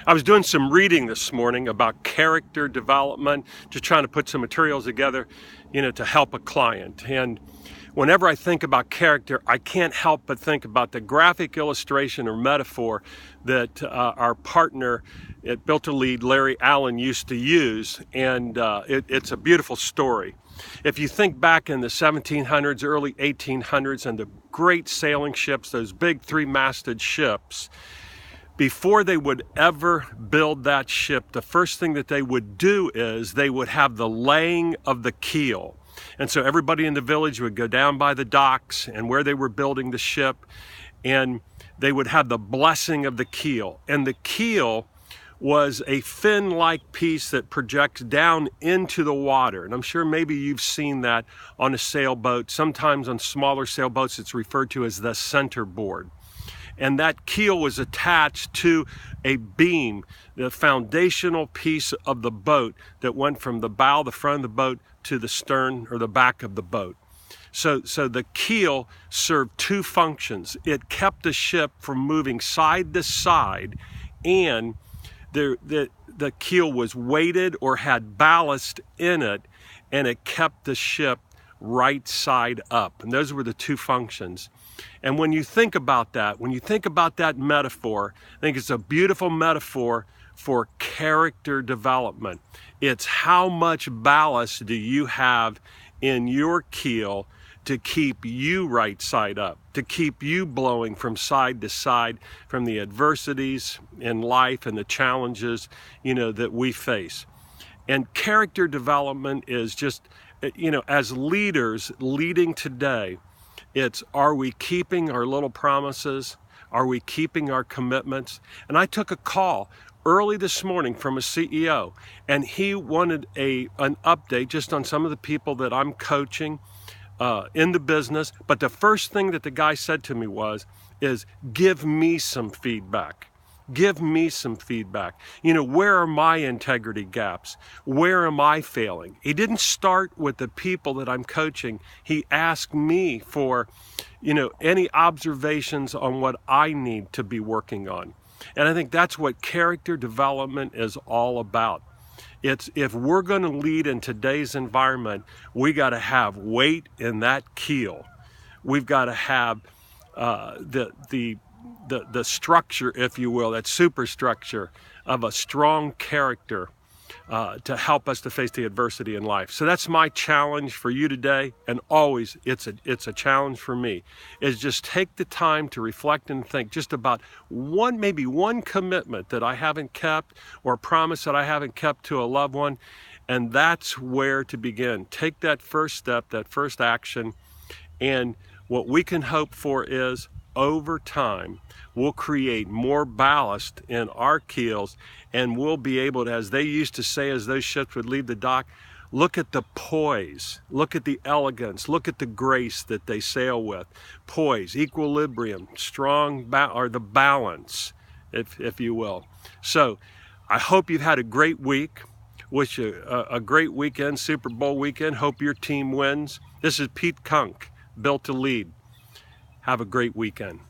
I was doing some reading this morning about character development, just trying to put some materials together, to help a client. And whenever I think about character, I can't help but think about the graphic illustration or metaphor that our partner at Built to Lead, Larry Allen, used to use. And it's a beautiful story. If you think back in the 1700s, early 1800s, and the great sailing ships, those big three-masted ships, before they would ever build that ship, the first thing that they would do is they would have the laying of the keel. And so everybody in the village would go down by the docks and where they were building the ship, and they would have the blessing of the keel. And the keel was a fin-like piece that projects down into the water. And I'm sure maybe you've seen that on a sailboat. Sometimes on smaller sailboats, it's referred to as the centerboard. And that keel was attached to a beam, the foundational piece of the boat that went from the bow, the front of the boat, to the stern or the back of the boat. So the keel served two functions. It kept the ship from moving side to side, and the keel was weighted or had ballast in it, and it kept the ship right side up. And those were the two functions. And when you think about that, metaphor, I think it's a beautiful metaphor for character development. It's how much ballast do you have in your keel to keep you right side up, to keep you blowing from side to side from the adversities in life and the challenges, that we face. And character development is just, as leaders leading today, it's, are we keeping our little promises? Are we keeping our commitments? And I took a call early this morning from a CEO, and he wanted an update just on some of the people that I'm coaching in the business. But the first thing that the guy said to me is give me some feedback. Give me some feedback. Where are my integrity gaps? Where am I failing? He didn't start with the people that I'm coaching. He asked me for, any observations on what I need to be working on. And I think that's what character development is all about. It's, if we're going to lead in today's environment, we got to have weight in that keel. We've got to have the structure, if you will, that superstructure of a strong character to help us to face the adversity in life. So that's my challenge for you today, and always it's a challenge for me, is just take the time to reflect and think just about maybe one commitment that I haven't kept, or a promise that I haven't kept to a loved one, and that's where to begin. Take that first step, that first action, and what we can hope for is, over time, we'll create more ballast in our keels, and we'll be able to, as they used to say as those ships would leave the dock, look at the poise, look at the elegance, look at the grace that they sail with. Poise, equilibrium, or the balance, if you will. So I hope you've had a great week. Wish you a great weekend, Super Bowl weekend. Hope your team wins. This is Pete Kunk, Built to Lead. Have a great weekend.